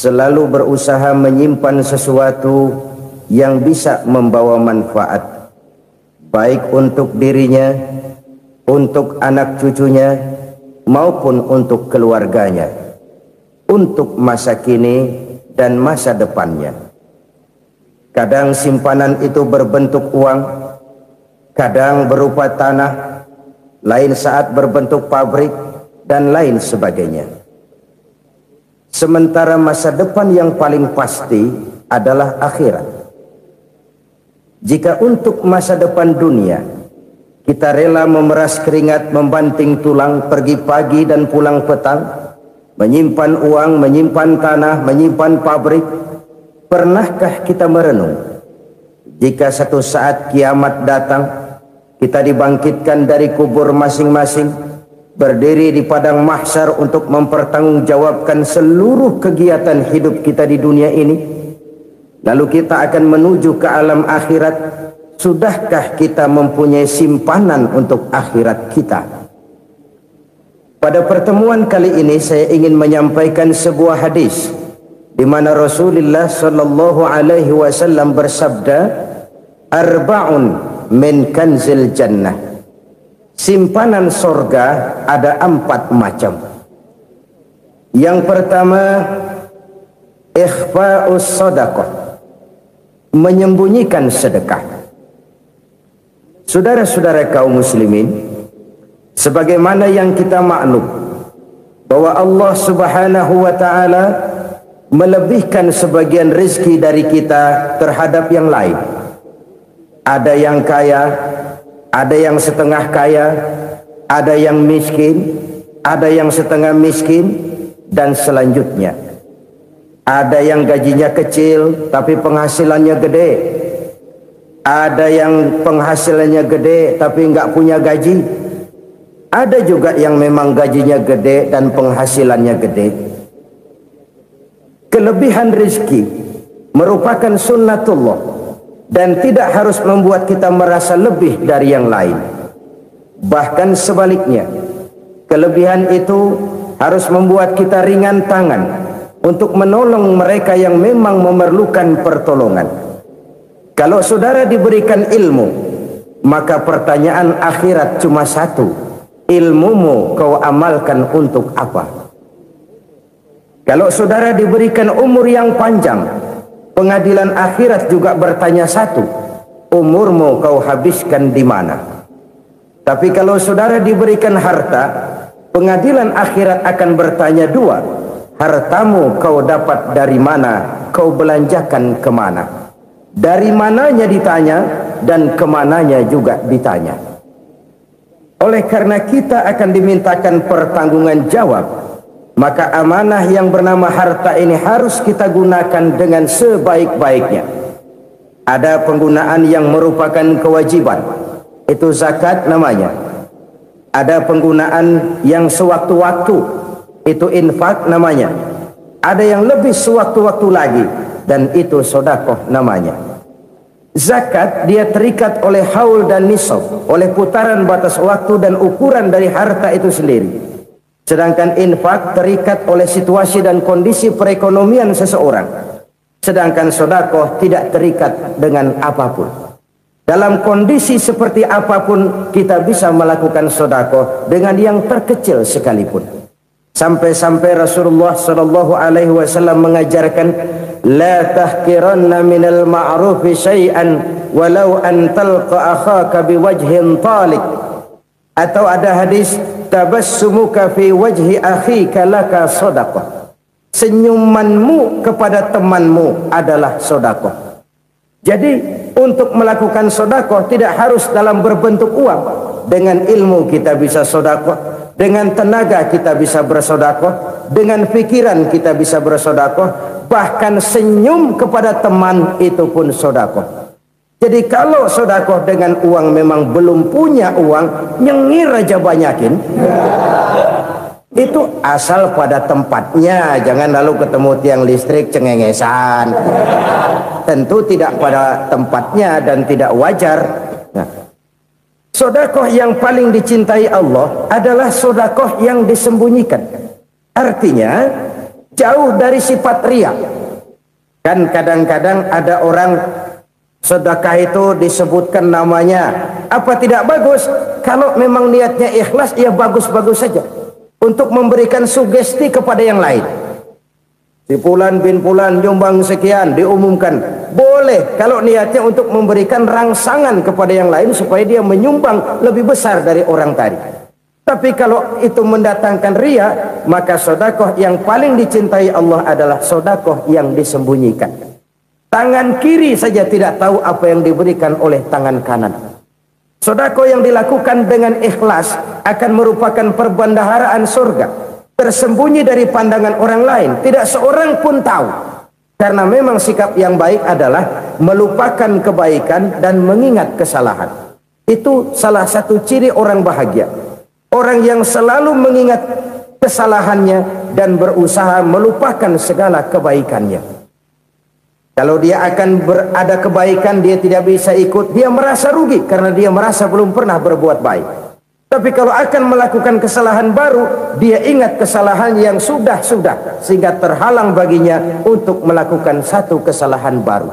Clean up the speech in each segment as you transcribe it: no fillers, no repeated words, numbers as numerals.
selalu berusaha menyimpan sesuatu yang bisa membawa manfaat, baik untuk dirinya, untuk anak cucunya, maupun untuk keluarganya, untuk masa kini dan masa depannya. Kadang simpanan itu berbentuk uang, kadang berupa tanah, lain saat berbentuk pabrik, dan lain sebagainya. Sementara masa depan yang paling pasti adalah akhirat. Jika untuk masa depan dunia kita rela memeras keringat, membanting tulang, pergi pagi dan pulang petang, menyimpan uang, menyimpan tanah, menyimpan pabrik, pernahkah kita merenung jika satu saat kiamat datang, kita dibangkitkan dari kubur masing-masing, berdiri di padang mahsyar untuk mempertanggungjawabkan seluruh kegiatan hidup kita di dunia ini, lalu kita akan menuju ke alam akhirat. Sudahkah kita mempunyai simpanan untuk akhirat kita? Pada pertemuan kali ini saya ingin menyampaikan sebuah hadis di mana Rasulullah sallallahu alaihi wasallam bersabda, arba'un min kanzil jannah. Simpanan sorga ada 4 macam. Yang pertama, ikhfa'us sadaqah, menyembunyikan sedekah. Saudara-saudara kaum muslimin, sebagaimana yang kita maklum bahwa Allah Subhanahu wa taala melebihkan sebagian rezeki dari kita terhadap yang lain. Ada yang kaya, ada yang setengah kaya, ada yang miskin, ada yang setengah miskin, dan selanjutnya. Ada yang gajinya kecil tapi penghasilannya gede. Ada yang penghasilannya gede tapi nggak punya gaji. Ada juga yang memang gajinya gede dan penghasilannya gede. Kelebihan rezeki merupakan sunnatullah dan tidak harus membuat kita merasa lebih dari yang lain. Bahkan sebaliknya, kelebihan itu harus membuat kita ringan tangan untuk menolong mereka yang memang memerlukan pertolongan. Kalau saudara diberikan ilmu, maka pertanyaan akhirat cuma satu: ilmumu kau amalkan untuk apa? Kalau saudara diberikan umur yang panjang, pengadilan akhirat juga bertanya satu: umurmu kau habiskan di mana? Tapi kalau saudara diberikan harta, pengadilan akhirat akan bertanya 2: hartamu kau dapat dari mana? Kau belanjakan kemana? Dari mananya ditanya dan kemananya juga ditanya. Oleh karena kita akan dimintakan pertanggungan jawab, maka amanah yang bernama harta ini harus kita gunakan dengan sebaik-baiknya. Ada penggunaan yang merupakan kewajiban, itu zakat namanya. Ada penggunaan yang sewaktu-waktu, itu infak namanya. Ada yang lebih sewaktu-waktu lagi, dan itu sedekah namanya. Zakat dia terikat oleh haul dan nisab, oleh putaran batas waktu dan ukuran dari harta itu sendiri. Sedangkan infak terikat oleh situasi dan kondisi perekonomian seseorang. Sedangkan sedekah tidak terikat dengan apapun. Dalam kondisi seperti apapun kita bisa melakukan sedekah dengan yang terkecil sekalipun. Sampai-sampai Rasulullah sallallahu alaihi wasallam mengajarkan, la tahqiranna minal ma'rufi syai'an walau an talqa akhaka biwajhin talik. Atau ada hadis, tabassumuka fi wajhi akhika laka shadaqah. Senyumanmu kepada temanmu adalah sedekah. Jadi untuk melakukan sedekah tidak harus dalam berbentuk uang. Dengan ilmu kita bisa sedekah, dengan tenaga kita bisa bersedekah, dengan pikiran kita bisa bersedekah, bahkan senyum kepada teman itu pun sedekah. Jadi kalau sedekah dengan uang memang belum punya uang, nyengir aja banyakin. Itu asal pada tempatnya, jangan lalu ketemu tiang listrik cengengesan. Tentu tidak pada tempatnya dan tidak wajar. Nah, sedekah yang paling dicintai Allah adalah sedekah yang disembunyikan. Artinya, jauh dari sifat riya. Kan kadang-kadang ada orang sedekah itu disebutkan namanya, apa tidak bagus? Kalau memang niatnya ikhlas, ya bagus-bagus saja untuk memberikan sugesti kepada yang lain. Si Fulan bin Fulan nyumbang sekian, diumumkan. Boleh kalau niatnya untuk memberikan rangsangan kepada yang lain supaya dia menyumbang lebih besar dari orang tadi. Tapi kalau itu mendatangkan riya, maka sedekah yang paling dicintai Allah adalah sedekah yang disembunyikan. Tangan kiri saja tidak tahu apa yang diberikan oleh tangan kanan. Sedekah yang dilakukan dengan ikhlas akan merupakan perbendaharaan surga, tersembunyi dari pandangan orang lain, tidak seorang pun tahu. Karena memang sikap yang baik adalah melupakan kebaikan dan mengingat kesalahan. Itu salah satu ciri orang bahagia. Orang yang selalu mengingat kesalahannya dan berusaha melupakan segala kebaikannya. Kalau dia akan ada kebaikan, dia tidak bisa ikut, dia merasa rugi karena dia merasa belum pernah berbuat baik. Tapi kalau akan melakukan kesalahan baru, dia ingat kesalahan yang sudah-sudah, sehingga terhalang baginya untuk melakukan satu kesalahan baru.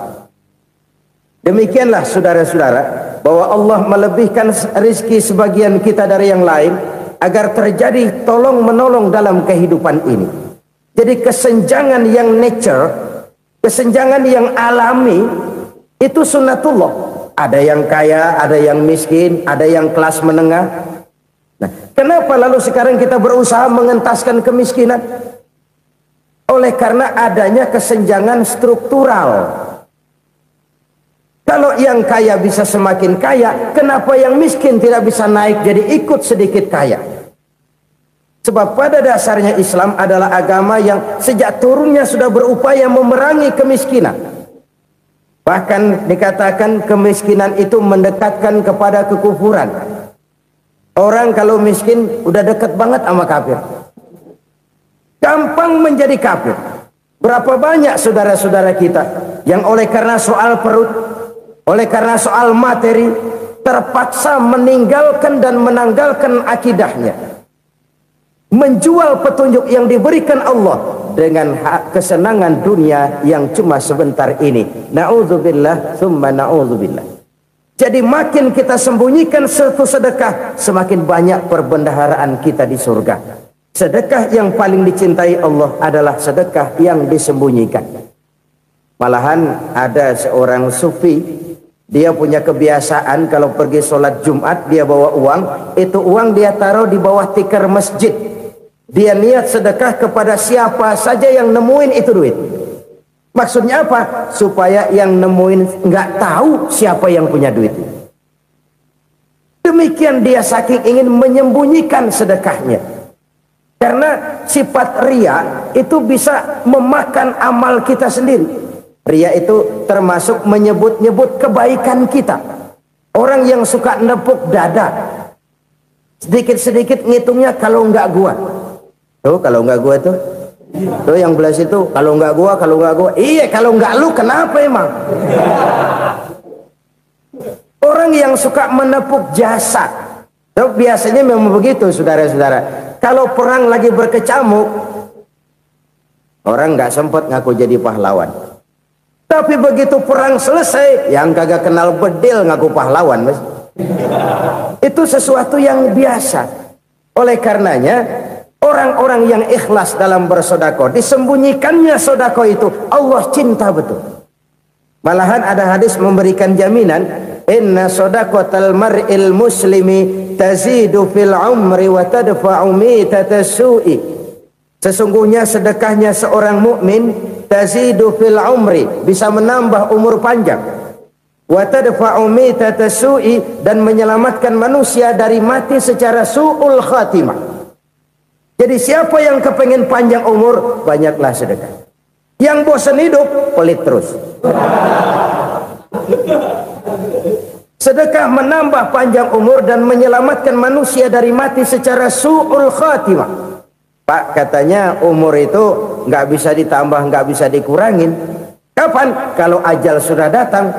Demikianlah saudara-saudara, bahwa Allah melebihkan rizki sebagian kita dari yang lain, agar terjadi tolong-menolong dalam kehidupan ini. Jadi kesenjangan yang nature, kesenjangan yang alami, itu sunnatullah. Ada yang kaya, ada yang miskin, ada yang kelas menengah. Nah, kenapa lalu sekarang kita berusaha mengentaskan kemiskinan? Oleh karena adanya kesenjangan struktural. Kalau yang kaya bisa semakin kaya, kenapa yang miskin tidak bisa naik jadi ikut sedikit kaya? Sebab pada dasarnya Islam adalah agama yang sejak turunnya sudah berupaya memerangi kemiskinan. Bahkan dikatakan kemiskinan itu mendekatkan kepada kekufuran. Orang kalau miskin udah dekat banget sama kafir. Gampang menjadi kafir. Berapa banyak saudara-saudara kita yang oleh karena soal perut, oleh karena soal materi, terpaksa meninggalkan dan menanggalkan akidahnya, menjual petunjuk yang diberikan Allah dengan kesenangan dunia yang cuma sebentar ini. Na'udzubillah, thumma na'udzubillah. Jadi makin kita sembunyikan satu sedekah, semakin banyak perbendaharaan kita di surga. Sedekah yang paling dicintai Allah adalah sedekah yang disembunyikan. Malahan ada seorang sufi, dia punya kebiasaan kalau pergi sholat Jumat dia bawa uang, itu uang dia taruh di bawah tikar masjid. Dia niat sedekah kepada siapa saja yang nemuin itu duit. Maksudnya apa? Supaya yang nemuin nggak tahu siapa yang punya duit. Demikian dia saking ingin menyembunyikan sedekahnya. Karena sifat riya itu bisa memakan amal kita sendiri. Riya itu termasuk menyebut-nyebut kebaikan kita. Orang yang suka nepuk dada, sedikit-sedikit ngitungnya kalau nggak gua. Tuh kalau nggak gua tuh yang belah situ, kalau nggak gua, kalau nggak gua. Iya, kalau nggak lu kenapa emang? Orang yang suka menepuk jasa, tuh biasanya memang begitu, saudara-saudara. Kalau perang lagi berkecamuk, orang nggak sempat ngaku jadi pahlawan. Tapi begitu perang selesai, yang kagak kenal bedil ngaku pahlawan, mas. Itu sesuatu yang biasa. Oleh karenanya, orang-orang yang ikhlas dalam bersedekah, disembunyikannya sedekah itu, Allah cinta betul. Malahan ada hadis memberikan jaminan, inna sedaqatal mar'il muslimi tazidu fil umri wa tadfa'u mitatas su'i. Sesungguhnya sedekahnya seorang mukmin tazidu fil umri, bisa menambah umur panjang, wa tadfa'u mitatas su'i, dan menyelamatkan manusia dari mati secara su'ul khatimah. Jadi siapa yang kepengen panjang umur, banyaklah sedekah. Yang bosan hidup, pelit terus. Sedekah menambah panjang umur dan menyelamatkan manusia dari mati secara su'ul khatimah. Pak, katanya umur itu nggak bisa ditambah, nggak bisa dikurangin. Kapan? Kalau ajal sudah datang.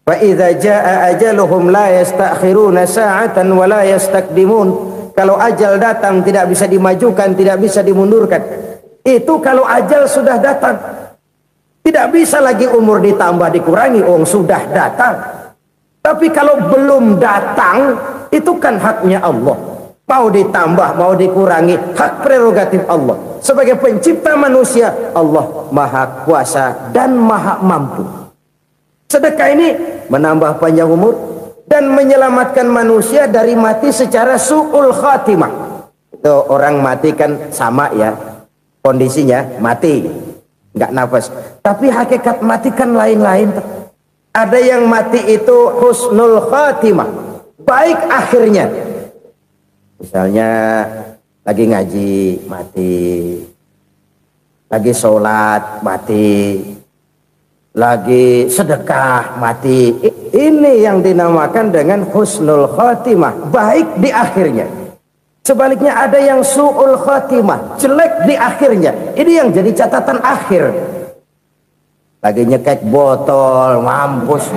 Fa idza jaa ajaluhum la yastakhiruna sa'atan wa la yastakdimun. Kalau ajal datang tidak bisa dimajukan, tidak bisa dimundurkan. Itu kalau ajal sudah datang. Tidak bisa lagi umur ditambah dikurangi, sudah datang. Tapi kalau belum datang, itu kan haknya Allah. Mau ditambah, mau dikurangi, hak prerogatif Allah. Sebagai pencipta manusia, Allah maha kuasa dan maha mampu. Sedekah ini menambah panjang umur dan menyelamatkan manusia dari mati secara su'ul khatimah. Itu orang mati kan sama ya, kondisinya mati, nggak nafas. Tapi hakikat mati kan lain-lain. Ada yang mati itu husnul khatimah, baik akhirnya. Misalnya lagi ngaji mati, lagi sholat mati, lagi sedekah mati. Ini yang dinamakan dengan husnul khatimah, baik di akhirnya. Sebaliknya ada yang su'ul khatimah, jelek di akhirnya. Ini yang jadi catatan akhir. Lagi nyekek botol, mampus.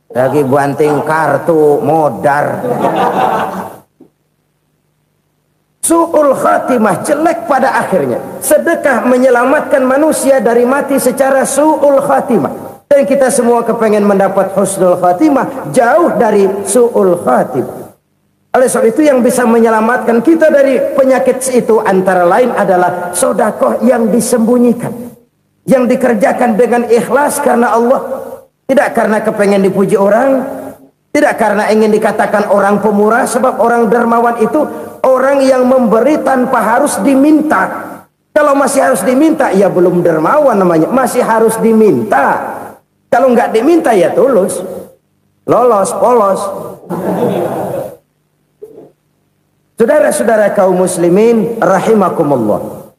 Lagi banting kartu, modar. Su'ul khatimah, jelek pada akhirnya. Sedekah menyelamatkan manusia dari mati secara su'ul khatimah. Dan kita semua kepengen mendapat husnul khatimah, jauh dari su'ul khatimah. Oleh sebab itu yang bisa menyelamatkan kita dari penyakit itu antara lain adalah sedekah yang disembunyikan, yang dikerjakan dengan ikhlas karena Allah. Tidak karena kepengen dipuji orang, tidak karena ingin dikatakan orang pemurah, sebab orang dermawan itu orang yang memberi tanpa harus diminta. Kalau masih harus diminta, ya belum dermawan namanya, masih harus diminta. Kalau nggak diminta ya tulus, lolos, polos. Saudara-saudara kaum muslimin rahimakumullah,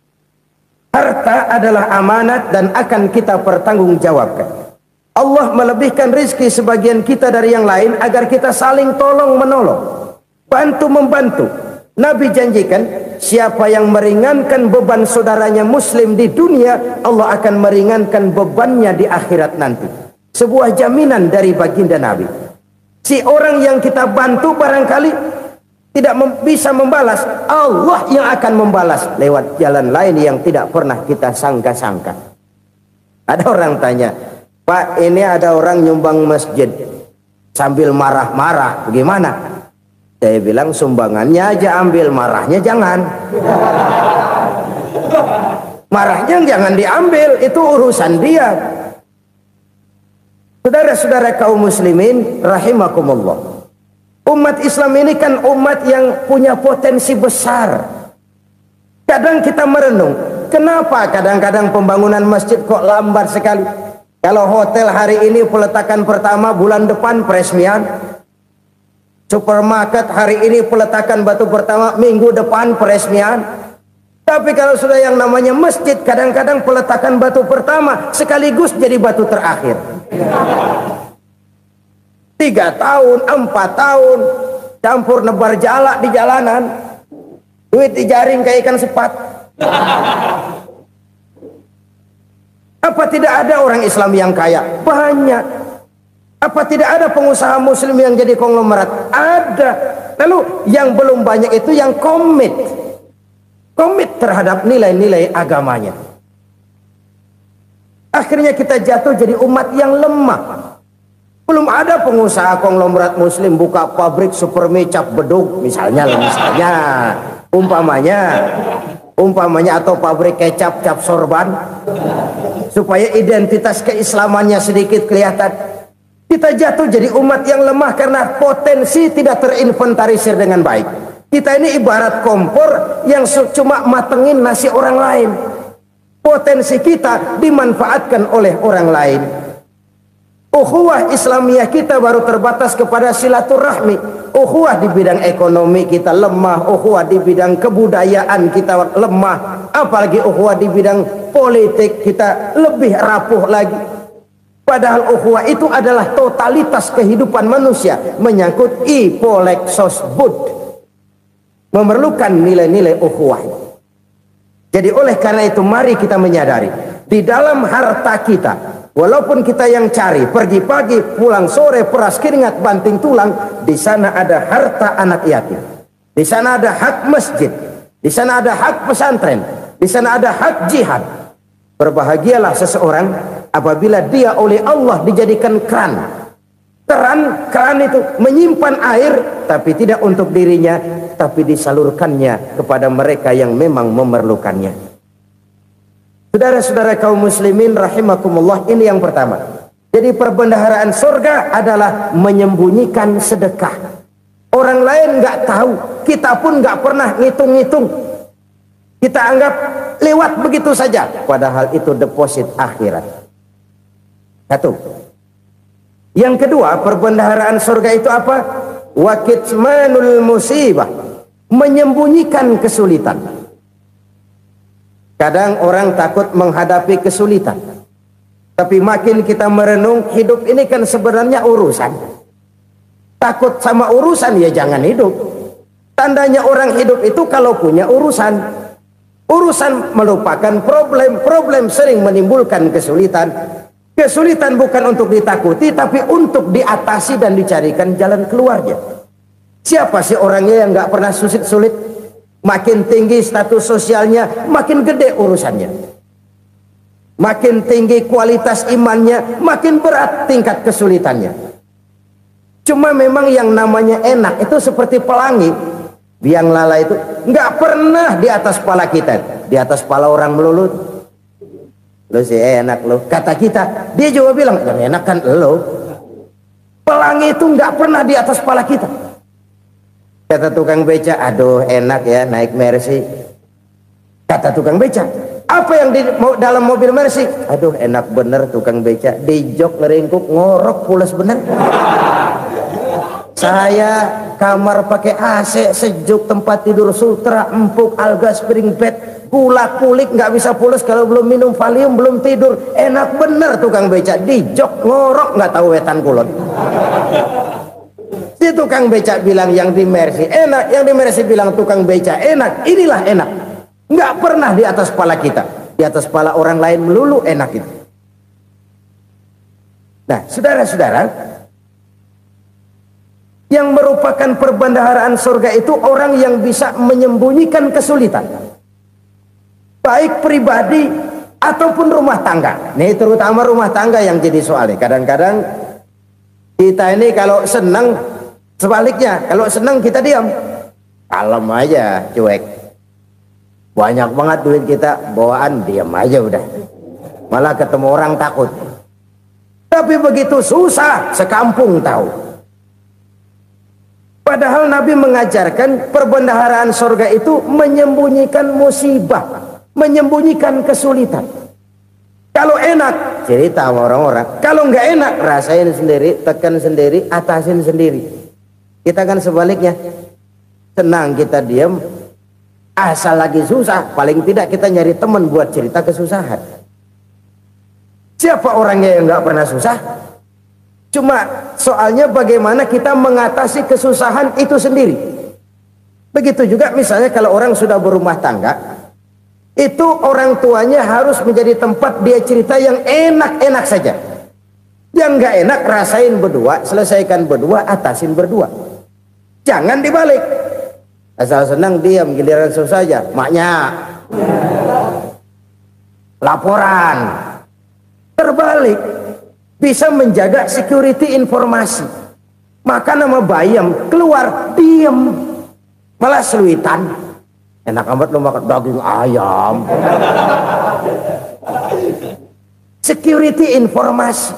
harta adalah amanat dan akan kita pertanggungjawabkan. Allah melebihkan rizki sebagian kita dari yang lain agar kita saling tolong menolong, bantu membantu. Nabi janjikan siapa yang meringankan beban saudaranya muslim di dunia, Allah akan meringankan bebannya di akhirat nanti. Sebuah jaminan dari baginda Nabi. Si orang yang kita bantu barangkali tidak bisa membalas, Allah yang akan membalas lewat jalan lain yang tidak pernah kita sangka-sangka. Ada orang tanya, Pak, ini ada orang nyumbang masjid sambil marah-marah, bagaimana? Saya bilang sumbangannya aja ambil, marahnya jangan. Marahnya jangan diambil, itu urusan dia. Saudara-saudara kaum muslimin rahimakumullah, umat Islam ini kan umat yang punya potensi besar. Kadang kita merenung, kenapa kadang-kadang pembangunan masjid kok lambat sekali? Kalau hotel hari ini peletakan pertama, bulan depan peresmian. Supermarket hari ini peletakan batu pertama, minggu depan peresmian. Tapi kalau sudah yang namanya masjid, kadang-kadang peletakan batu pertama sekaligus jadi batu terakhir. 3 tahun, 4 tahun, campur nebar jalak di jalanan, duit dijaring kayak ikan sepat. Apa tidak ada orang Islam yang kaya? Banyak. Apa tidak ada pengusaha muslim yang jadi konglomerat? Ada. Lalu yang belum banyak itu yang komit terhadap nilai-nilai agamanya. Akhirnya kita jatuh jadi umat yang lemah. Belum ada pengusaha konglomerat muslim buka pabrik supermi cap beduk misalnya umpamanya atau pabrik kecap cap sorban supaya identitas keislamannya sedikit kelihatan. Kita jatuh jadi umat yang lemah karena potensi tidak terinventarisir dengan baik. Kita ini ibarat kompor yang cuma matengin nasi orang lain. Potensi kita dimanfaatkan oleh orang lain. Ukhuwah Islamiyah kita baru terbatas kepada silaturahmi. Ukhuwah di bidang ekonomi kita lemah, ukhuwah di bidang kebudayaan kita lemah, apalagi ukhuwah di bidang politik kita lebih rapuh lagi. Padahal ukhuwah itu adalah totalitas kehidupan manusia, menyangkut ipolexosbud, memerlukan nilai-nilai ukhuwah. Jadi oleh karena itu mari kita menyadari di dalam harta kita, walaupun kita yang cari, pergi pagi, pulang sore, peras keringat, banting tulang, di sana ada harta anak yatim. Di sana ada hak masjid. Di sana ada hak pesantren, di sana ada hak jihad. Berbahagialah seseorang apabila dia oleh Allah dijadikan keran. Keran itu menyimpan air, tapi tidak untuk dirinya, tapi disalurkannya kepada mereka yang memang memerlukannya. Saudara-saudara kaum muslimin rahimakumullah, ini yang pertama. Jadi perbendaharaan surga adalah menyembunyikan sedekah. Orang lain nggak tahu, kita pun nggak pernah ngitung-ngitung. Kita anggap lewat begitu saja, padahal itu deposit akhirat. Satu. Yang kedua, perbendaharaan surga itu apa? Wa kitmanul musibah, menyembunyikan kesulitan. Kadang orang takut menghadapi kesulitan, tapi makin kita merenung, hidup ini kan sebenarnya urusan. Takut sama urusan, ya jangan hidup. Tandanya orang hidup itu kalau punya urusan. Urusan melupakan problem. Problem sering menimbulkan kesulitan. Kesulitan bukan untuk ditakuti, tapi untuk diatasi dan dicarikan jalan keluarnya. Siapa sih orangnya yang nggak pernah sulit-sulit? Makin tinggi status sosialnya, makin gede urusannya. Makin tinggi kualitas imannya, makin berat tingkat kesulitannya. Cuma memang yang namanya enak itu seperti pelangi. Biang lala itu nggak pernah di atas kepala kita, di atas kepala orang melulu. Lo sih enak lo, kata kita. Dia juga bilang, yang enak kan lo. Pelangi itu nggak pernah di atas kepala kita. Kata tukang beca, aduh enak ya naik Mercy. Kata tukang beca, apa yang di dalam mobil Mercy? Aduh enak bener tukang beca, di jok ngeringkuk ngorok pulas bener. Saya kamar pakai AC, sejuk, tempat tidur sutra, empuk, alga, spring bed, gula kulik, nggak bisa pulas kalau belum minum Valium, belum tidur. Enak bener tukang beca, di jok ngorok nggak tahu wetan kulon. Si tukang beca bilang yang di Mercy enak, yang di Mercy bilang tukang beca enak. Inilah enak, nggak pernah di atas kepala kita, di atas kepala orang lain melulu enak itu. Nah, saudara-saudara, yang merupakan perbendaharaan surga itu orang yang bisa menyembunyikan kesulitan, baik pribadi ataupun rumah tangga. Nih terutama rumah tangga yang jadi soalnya. Kadang-kadang kita ini kalau senang, sebaliknya kalau senang kita diam, kalem aja, cuek. Banyak banget duit kita bawaan, diam aja udah. Malah ketemu orang takut. Tapi begitu susah, sekampung tahu. Padahal Nabi mengajarkan perbendaharaan surga itu menyembunyikan musibah, menyembunyikan kesulitan. Kalau enak, cerita sama orang-orang. Kalau nggak enak, rasain sendiri, tekan sendiri, atasin sendiri. Kita kan sebaliknya, senang kita diam, asal lagi susah, paling tidak kita nyari teman buat cerita kesusahan. Siapa orangnya yang nggak pernah susah? Cuma soalnya bagaimana kita mengatasi kesusahan itu sendiri. Begitu juga misalnya kalau orang sudah berumah tangga, itu orang tuanya harus menjadi tempat dia cerita yang enak-enak saja. Yang nggak enak rasain berdua, selesaikan berdua, atasin berdua. Jangan dibalik. Asal senang diam, giliran susah saja. Maknya laporan. Terbalik. Bisa menjaga security informasi. Maka nama bayam keluar diem, malah seluitan. Enak amat lo makan daging ayam. Security informasi.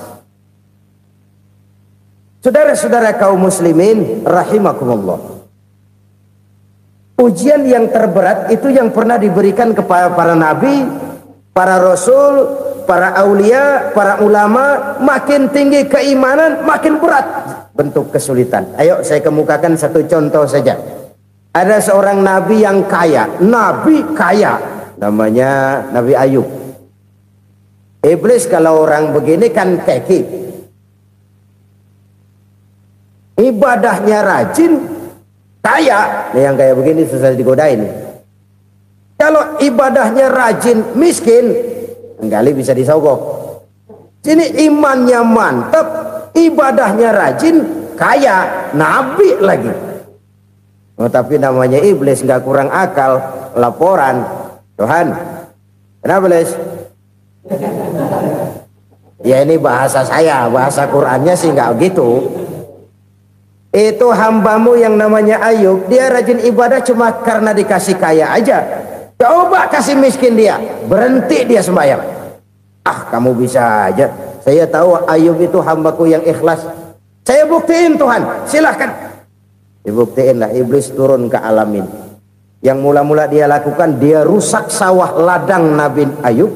Saudara-saudara kaum muslimin rahimakumullah, ujian yang terberat itu yang pernah diberikan kepada para nabi, para rasul, para aulia, para ulama. Makin tinggi keimanan, makin berat bentuk kesulitan. Ayo saya kemukakan satu contoh saja. Ada seorang nabi yang kaya, nabi kaya, namanya Nabi Ayub. Iblis kalau orang begini kan keki, ibadahnya rajin, kaya. Nih yang kayak begini susah digodain. Kalau ibadahnya rajin, miskin, kali bisa disogok. Sini imannya mantap, ibadahnya rajin, kaya, nabi lagi. Oh, tapi namanya iblis nggak kurang akal. laporan, Tuhan, kenapa Les? Ya ini bahasa saya, bahasa Qur'annya sih nggak gitu. Itu hambamu yang namanya Ayub, dia rajin ibadah cuma karena dikasih kaya aja. Coba kasih miskin dia, berhenti dia sembahyang. Ah, kamu bisa aja. Saya tahu Ayub itu hambaku yang ikhlas. Saya buktiin Tuhan, silahkan. Dibuktiin lah, iblis turun ke alam ini. Yang mula-mula dia lakukan, dia rusak sawah ladang Nabi Ayub.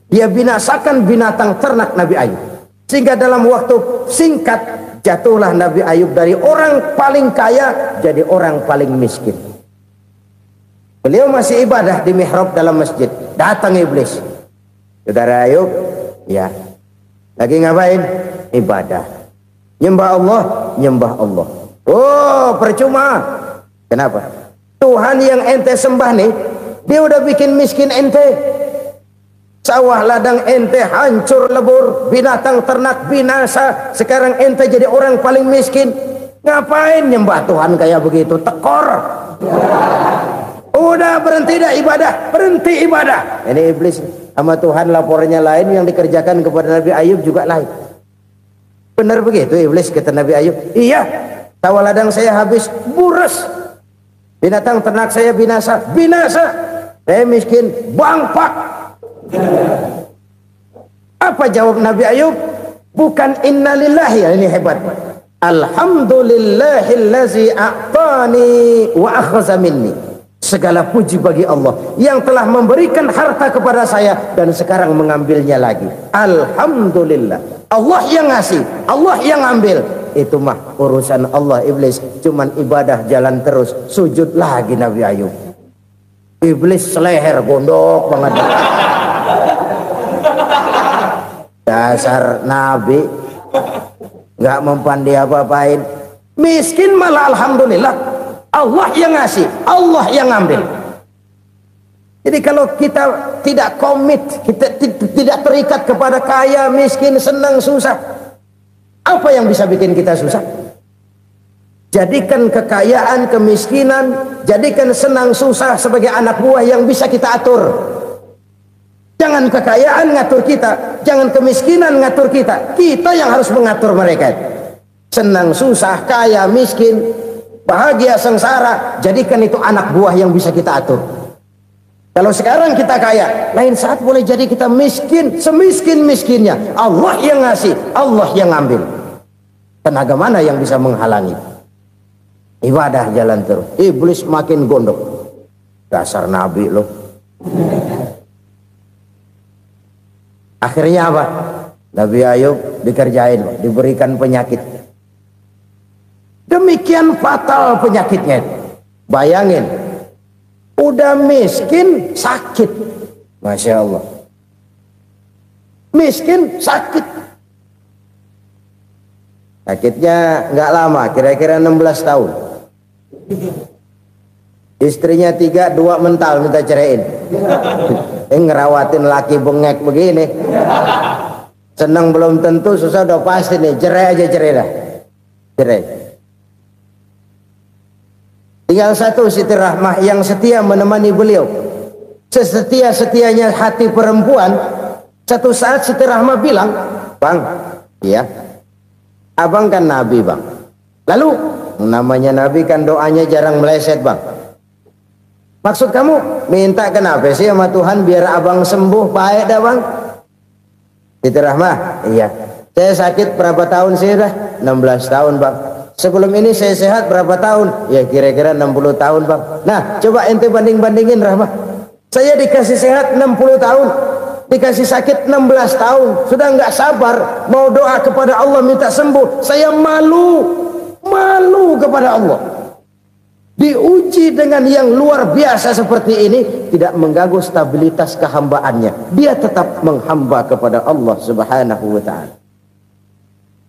Dia binasakan binatang ternak Nabi Ayub. Sehingga dalam waktu singkat, jatuhlah Nabi Ayub dari orang paling kaya jadi orang paling miskin. Beliau masih ibadah di mihrab dalam masjid. Datang iblis. Saudara Ayub, ya, lagi ngapain? Ibadah. Nyembah Allah, nyembah Allah. Oh, percuma. Kenapa? Tuhan yang ente sembah nih, dia udah bikin miskin ente. Sawah ladang ente hancur lebur, binatang ternak binasa. Sekarang ente jadi orang paling miskin. Ngapain nyembah Tuhan kayak begitu? Tekor. Udah berhenti dah ibadah, berhenti ibadah. Ini iblis sama Tuhan laporannya lain, yang dikerjakan kepada Nabi Ayub juga lain. Benar begitu iblis, kata Nabi Ayub. Iya, sawah ladang saya habis, buras. Binatang ternak saya binasa, binasa. Saya miskin, bangpak. Apa jawab Nabi Ayub? Bukan innalillahi, ini hebat. Alhamdulillahillazi a'tani wa akhza minni. Segala puji bagi Allah yang telah memberikan harta kepada saya dan sekarang mengambilnya lagi. Alhamdulillah. Allah yang ngasih, Allah yang ambil. Itu mah urusan Allah. Iblis cuman ibadah jalan terus, sujud lagi Nabi Ayub. Iblis seleher gondok banget. Dasar Nabi nggak mempan dia apa-apain. Miskin malah alhamdulillah. Allah yang ngasih, Allah yang ambil. Jadi kalau kita tidak komit, kita tidak terikat kepada kaya, miskin, senang, susah, apa yang bisa bikin kita susah? Jadikan kekayaan, kemiskinan, jadikan senang susah sebagai anak buah yang bisa kita atur. Jangan kekayaan ngatur kita, jangan kemiskinan ngatur kita. Kita yang harus mengatur mereka. Senang susah, kaya, miskin, bahagia, sengsara, jadikan itu anak buah yang bisa kita atur. Kalau sekarang kita kaya, lain saat boleh jadi kita miskin, semiskin-miskinnya. Allah yang ngasih, Allah yang ambil. Tenaga mana yang bisa menghalangi? Ibadah jalan terus. Iblis makin gondok. Dasar Nabi loh. Akhirnya apa? Nabi Ayub dikerjain, diberikan penyakit. Demikian fatal penyakitnya. Bayangin, udah miskin sakit. Masya Allah. Miskin sakit. Sakitnya nggak lama, kira-kira 16 tahun. Istrinya 3, 2 mental minta ceraiin. Ngerawatin laki bengek begini. Senang belum tentu, susah udah pasti nih. Cerai aja, cerai dah. Cerai. Tinggal satu Siti Rahmah yang setia menemani beliau. Sesetia-setianya hati perempuan. Satu saat Siti Rahmah bilang, "Bang, iya, abang kan Nabi bang. Lalu namanya Nabi kan doanya jarang meleset bang. Maksud kamu minta kenapa sih sama Tuhan biar abang sembuh baik dah bang?" Siti Rahmah, iya. Saya sakit berapa tahun sih dah? 16 tahun bang. Sebelum ini saya sehat berapa tahun? Ya kira-kira 60 tahun bang. Nah coba ente banding-bandingin Rahmah. Saya dikasih sehat 60 tahun, dikasih sakit 16 tahun. Sudah nggak sabar mau doa kepada Allah minta sembuh. Saya malu kepada Allah. Diuji dengan yang luar biasa seperti ini, tidak mengganggu stabilitas kehambaannya. Dia tetap menghamba kepada Allah Subhanahu wa ta'ala.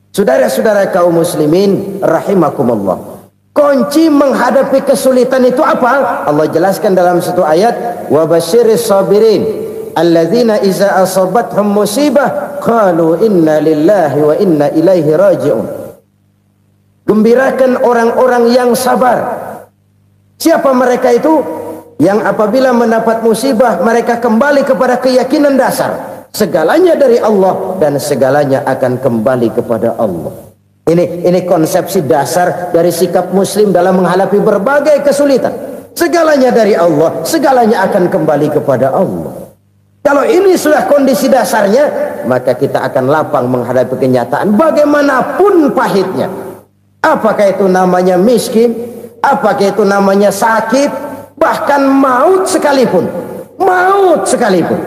Saudara-saudara kaum muslimin rahimakumullah, kunci menghadapi kesulitan itu apa? Allah jelaskan dalam satu ayat, wa basyiris sabirin alladzina iza asabathum musibah qalu inna lillahi wa inna ilaihi raji'un. Gembirakan orang-orang yang sabar. Siapa mereka itu? yang apabila mendapat musibah mereka kembali kepada keyakinan dasar segalanya dari Allah dan segalanya akan kembali kepada Allah. Ini konsepsi dasar dari sikap muslim dalam menghadapi berbagai kesulitan. Segalanya dari Allah, segalanya akan kembali kepada Allah. Kalau ini sudah kondisi dasarnya, maka kita akan lapang menghadapi kenyataan bagaimanapun pahitnya. Apakah itu namanya miskin, apakah itu namanya sakit, bahkan maut sekalipun. Maut sekalipun.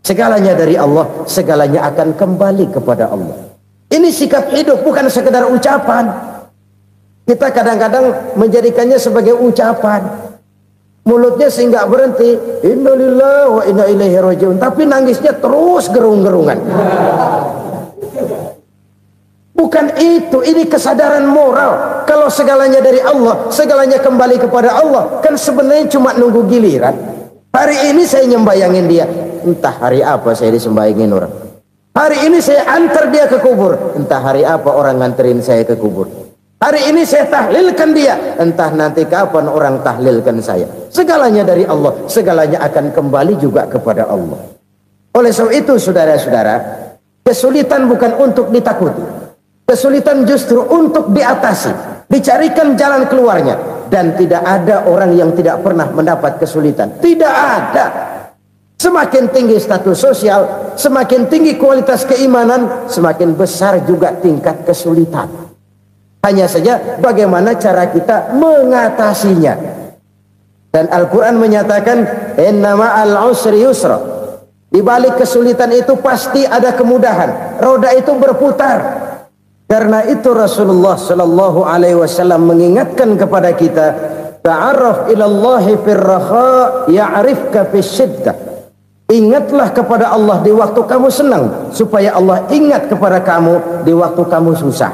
Segalanya dari Allah, segalanya akan kembali kepada Allah. Ini sikap hidup, bukan sekedar ucapan. Kita kadang-kadang menjadikannya sebagai ucapan. Mulutnya sehingga berhenti, innalillahi wa inna ilaihi rajiun, tapi nangisnya terus gerung-gerungan. Bukan itu, ini kesadaran moral. Kalau segalanya dari Allah, segalanya kembali kepada Allah, kan sebenarnya cuma nunggu giliran. Hari ini saya nyembayangin dia, entah hari apa saya disembayangin orang. Hari ini saya antar dia ke kubur, entah hari apa orang nganterin saya ke kubur. Hari ini saya tahlilkan dia, entah nanti kapan orang tahlilkan saya. Segalanya dari Allah, segalanya akan kembali juga kepada Allah. Oleh sebab itu saudara-saudara, kesulitan bukan untuk ditakuti. Kesulitan justru untuk diatasi, dicarikan jalan keluarnya. Dan tidak ada orang yang tidak pernah mendapat kesulitan. Tidak ada. Semakin tinggi status sosial, semakin tinggi kualitas keimanan, semakin besar juga tingkat kesulitan. Hanya saja bagaimana cara kita mengatasinya. Dan Al-Quran menyatakan inna ma'al usri yusra. Di balik kesulitan itu pasti ada kemudahan. Roda itu berputar. Karena itu Rasulullah sallallahu alaihi wasallam mengingatkan kepada kita, ta'arraf ilallahi fir raha ya'rifka fis syiddah. Ingatlah kepada Allah di waktu kamu senang, supaya Allah ingat kepada kamu di waktu kamu susah.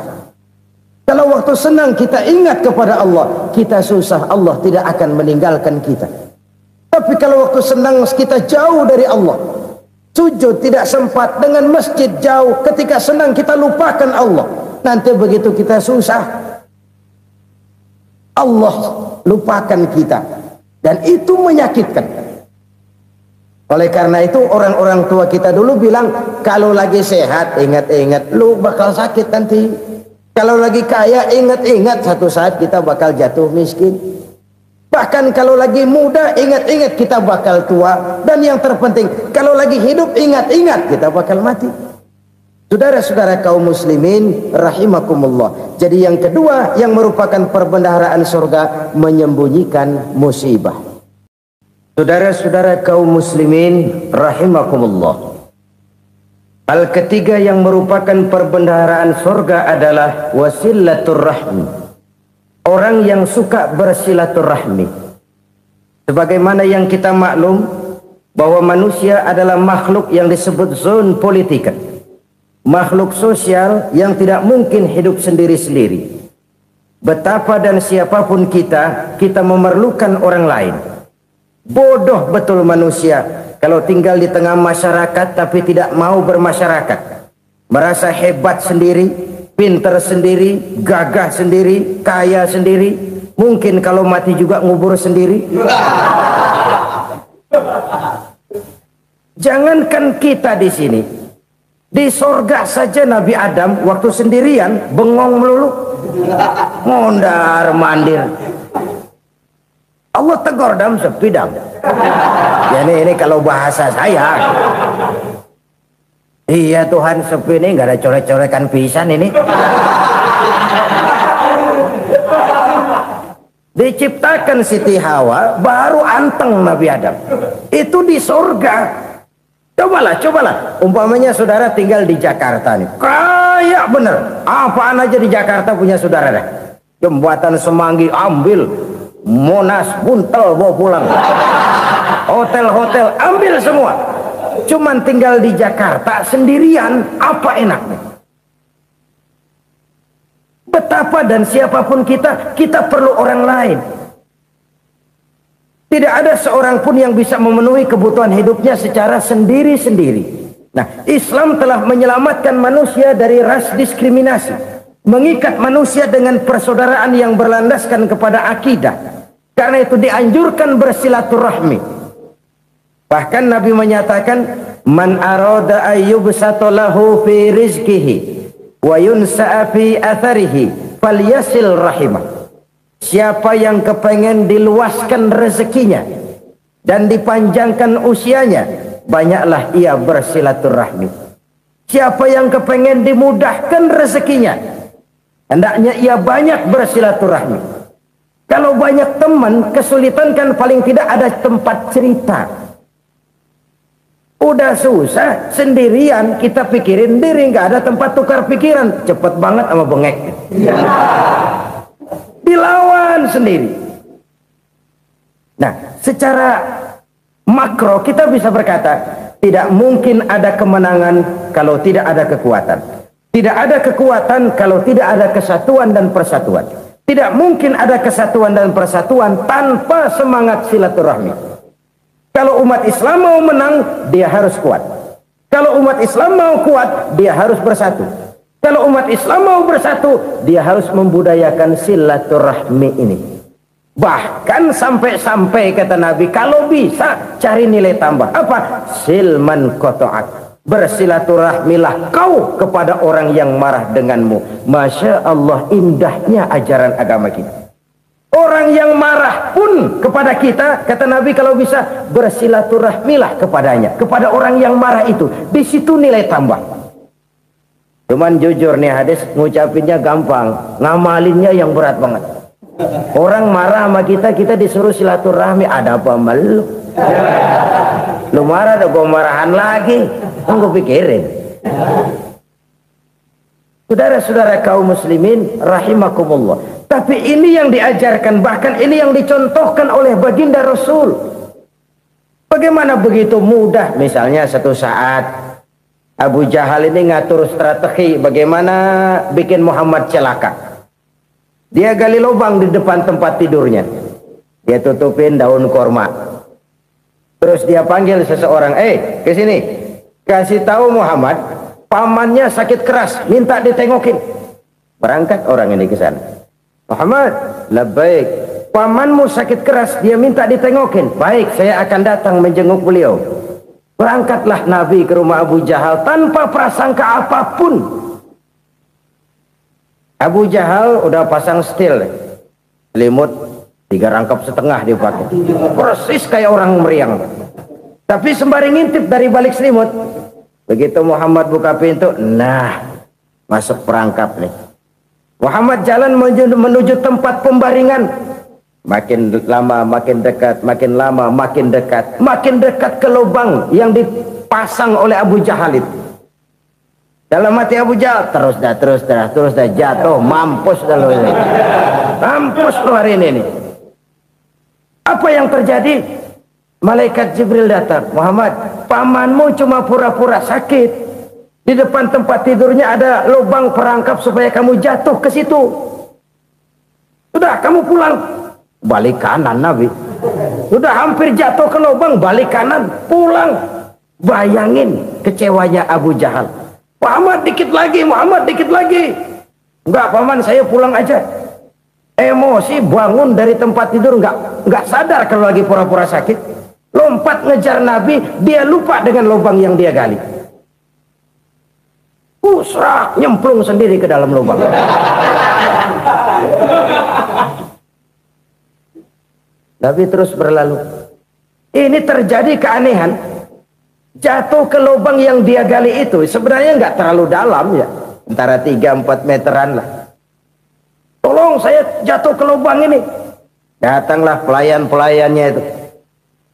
Kalau waktu senang kita ingat kepada Allah, kita susah, Allah tidak akan meninggalkan kita. Tapi kalau waktu senang kita jauh dari Allah, sujud tidak sempat, dengan masjid jauh, ketika senang kita lupakan Allah. Nanti begitu kita susah, Allah lupakan kita. Dan itu menyakitkan. Oleh karena itu orang-orang tua kita dulu bilang, kalau lagi sehat ingat-ingat lu bakal sakit nanti. Kalau lagi kaya ingat-ingat satu saat kita bakal jatuh miskin. Bahkan kalau lagi muda ingat-ingat kita bakal tua. Dan yang terpenting kalau lagi hidup ingat-ingat kita bakal mati. Saudara-saudara kaum muslimin rahimakumullah. Jadi yang kedua yang merupakan perbendaharaan surga, menyembunyikan musibah. Saudara-saudara kaum muslimin rahimakumullah. Hal ketiga yang merupakan perbendaharaan surga adalah wasilatur rahmi. Orang yang suka bersilaturahmi. Sebagaimana yang kita maklum bahwa manusia adalah makhluk yang disebut zon politika. Makhluk sosial yang tidak mungkin hidup sendiri-sendiri. Betapa dan siapapun kita memerlukan orang lain. Bodoh betul manusia kalau tinggal di tengah masyarakat tapi tidak mau bermasyarakat. Merasa hebat sendiri, pintar sendiri, gagah sendiri, kaya sendiri. Mungkin kalau mati juga ngubur sendiri. Jangankan kita di sini, di sorga saja Nabi Adam waktu sendirian bengong melulu, mondar mandir. Allah tegur dam sepidam. Ya ini kalau bahasa saya. Iya Tuhan, sepi ini nggak ada coret-corekan pisan ini. Diciptakan Siti Hawa baru anteng Nabi Adam. Itu di surga. Cobalah. Umpamanya saudara tinggal di Jakarta nih. Kayak bener. Apaan aja di Jakarta punya saudara dah. Jembatan Semanggi ambil. Monas, Buntel bawa pulang. Hotel-hotel ambil semua. Cuman tinggal di Jakarta sendirian, apa enaknya? Betapa dan siapapun kita perlu orang lain. Tidak ada seorang pun yang bisa memenuhi kebutuhan hidupnya secara sendiri-sendiri. Nah, Islam telah menyelamatkan manusia dari ras diskriminasi. Mengikat manusia dengan persaudaraan yang berlandaskan kepada akidah. Karena itu dianjurkan bersilaturahmi. Bahkan Nabi menyatakan, man arada ayyubsata lahu fi rizqihi wa yunsa'a fi atharihi falyasil rahimah. Siapa yang kepengen diluaskan rezekinya dan dipanjangkan usianya, banyaklah ia bersilaturahmi. Siapa yang kepengen dimudahkan rezekinya, hendaknya ia banyak bersilaturahmi. Kalau banyak teman, kesulitan kan paling tidak ada tempat cerita. Udah susah sendirian, kita pikirin diri, nggak ada tempat tukar pikiran. Cepet banget sama bengek. Dilawan sendiri. Nah, secara makro kita bisa berkata, tidak mungkin ada kemenangan kalau tidak ada kekuatan. Tidak ada kekuatan kalau tidak ada kesatuan dan persatuan. Tidak mungkin ada kesatuan dan persatuan tanpa semangat silaturahmi. Kalau umat Islam mau menang, dia harus kuat. Kalau umat Islam mau kuat, dia harus bersatu. Kalau umat Islam mau bersatu, dia harus membudayakan silaturahmi ini. Bahkan sampai-sampai kata Nabi, kalau bisa cari nilai tambah. Apa? Silman qata'ak. Bersilaturahmilah kau kepada orang yang marah denganmu. Masya Allah, indahnya ajaran agama kita. Orang yang marah pun kepada kita, kata Nabi, kalau bisa bersilaturahmilah kepadanya, kepada orang yang marah itu. Di situ nilai tambah. Cuman jujur nih hadis, ngucapinnya gampang, ngamalinnya yang berat banget. Orang marah sama kita, kita disuruh silaturahmi, ada apa malu? Lu marah, ada gua marahan lagi, gue pikirin. Saudara-saudara kaum muslimin rahimakumullah. Tapi ini yang diajarkan, bahkan ini yang dicontohkan oleh baginda Rasul. Bagaimana begitu mudah, misalnya satu saat Abu Jahal ini ngatur strategi bagaimana bikin Muhammad celaka. Dia gali lubang di depan tempat tidurnya. Dia tutupin daun korma. Terus dia panggil seseorang, ke sini. Kasih tahu Muhammad, pamannya sakit keras, minta ditengokin. Berangkat orang ini ke sana. Muhammad, labbaik. Pamanmu sakit keras, dia minta ditengokin. Baik, saya akan datang menjenguk beliau. Berangkatlah Nabi ke rumah Abu Jahal tanpa prasangka apapun. Abu Jahal udah pasang setil, selimut 3 rangkap setengah dia pakai, persis kayak orang meriang. Tapi sembari ngintip dari balik selimut, begitu Muhammad buka pintu, nah masuk perangkap nih. Muhammad jalan menuju tempat pembaringan. Makin lama makin dekat, makin lama makin dekat, makin dekat ke lubang yang dipasang oleh Abu Jahal itu. Dalam hati Abu Jahal, terus dah jatuh, mampus dah lo ini. Mampus lo hari ini nih. Apa yang terjadi? Malaikat Jibril datang. Muhammad, pamanmu cuma pura-pura sakit. Di depan tempat tidurnya ada lubang perangkap supaya kamu jatuh ke situ. Sudah, kamu pulang. Balik kanan Nabi. Sudah hampir jatuh ke lubang, balik kanan, pulang. Bayangin kecewanya Abu Jahal. Muhammad dikit lagi, Muhammad dikit lagi. Enggak paman, saya pulang aja. Emosi bangun dari tempat tidur, enggak sadar kalau lagi pura-pura sakit. Lompat ngejar Nabi, dia lupa dengan lubang yang dia gali. Usrak, nyemplung sendiri ke dalam lubang. Nabi terus berlalu. Ini terjadi keanehan. Jatuh ke lubang yang dia gali itu sebenarnya nggak terlalu dalam ya, antara 3-4 meteran lah. Tolong saya jatuh ke lubang ini. Datanglah pelayan-pelayannya itu.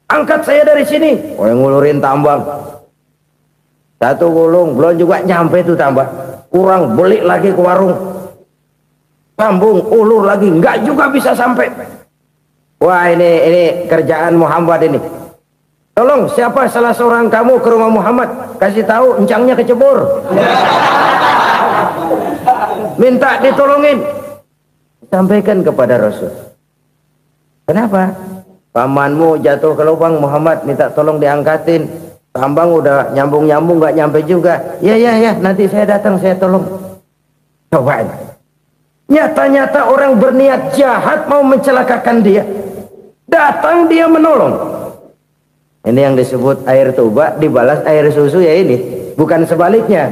Angkat saya dari sini. Oh, yang ngulurin tambang. Satu gulung, belum juga nyampe itu tambah. Kurang, beli lagi ke warung. Sambung, ulur lagi, nggak juga bisa sampai. Wah, ini kerjaan Muhammad ini. Tolong, siapa salah seorang kamu ke rumah Muhammad, kasih tahu encangnya kecebur. Minta ditolongin. Sampaikan kepada Rasul. Kenapa? Pamanmu jatuh ke lubang, Muhammad minta tolong diangkatin. Tambang udah nyambung-nyambung nggak nyampe juga. Ya, nanti saya datang, saya tolong. Cobain. Nyata-nyata orang berniat jahat mau mencelakakan dia. Datang dia menolong. Ini yang disebut air tuba dibalas air susu ya ini. Bukan sebaliknya.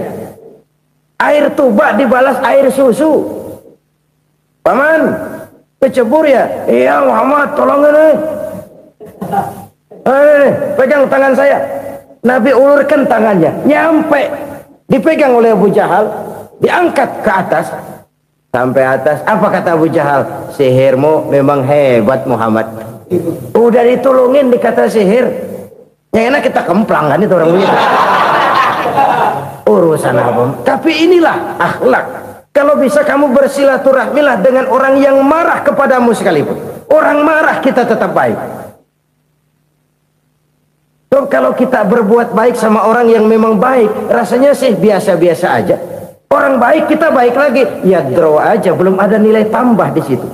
Air tuba dibalas air susu. Paman, kecebur ya? Iya Muhammad, tolong ini. Pegang tangan saya. Nabi ulurkan tangannya. Nyampe. Dipegang oleh Abu Jahal. Diangkat ke atas. Sampai atas. Apa kata Abu Jahal? Sihirmu memang hebat Muhammad. Udah ditolongin dikata sihir. Yang enak kita kemplang kan itu orang begitu. Urusan apa? Tapi inilah akhlak. Kalau bisa kamu bersilaturahmilah dengan orang yang marah kepadamu sekalipun. Orang marah kita tetap baik. So, kalau kita berbuat baik sama orang yang memang baik, rasanya sih biasa-biasa aja. Orang baik kita baik lagi, ya draw aja, belum ada nilai tambah di situ.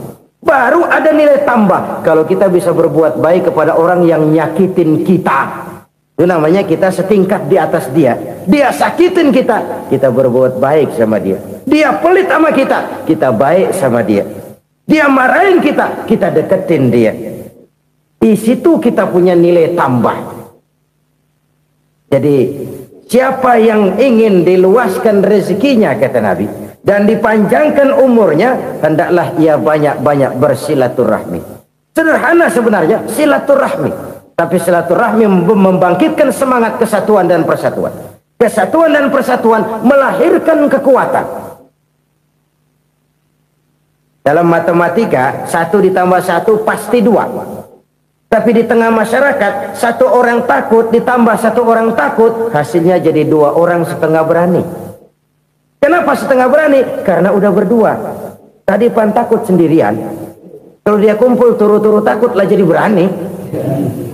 Baru ada nilai tambah kalau kita bisa berbuat baik kepada orang yang nyakitin kita. Itu namanya kita setingkat di atas dia. Dia sakitin kita, kita berbuat baik sama dia. Dia pelit sama kita, kita baik sama dia. Dia marahin kita, kita deketin dia. Di situ kita punya nilai tambah. Jadi siapa yang ingin diluaskan rezekinya kata Nabi dan dipanjangkan umurnya, hendaklah ia banyak-banyak bersilaturahmi. Sederhana sebenarnya silaturahmi, tapi silaturahmi membangkitkan semangat kesatuan dan persatuan. Kesatuan dan persatuan melahirkan kekuatan. Dalam matematika 1 ditambah 1 pasti 2. Tapi di tengah masyarakat, 1 orang takut ditambah 1 orang takut, hasilnya jadi 2 orang setengah berani. Kenapa setengah berani? Karena udah berdua. Tadi pan takut sendirian. Kalau dia kumpul turu-turu takutlah jadi berani.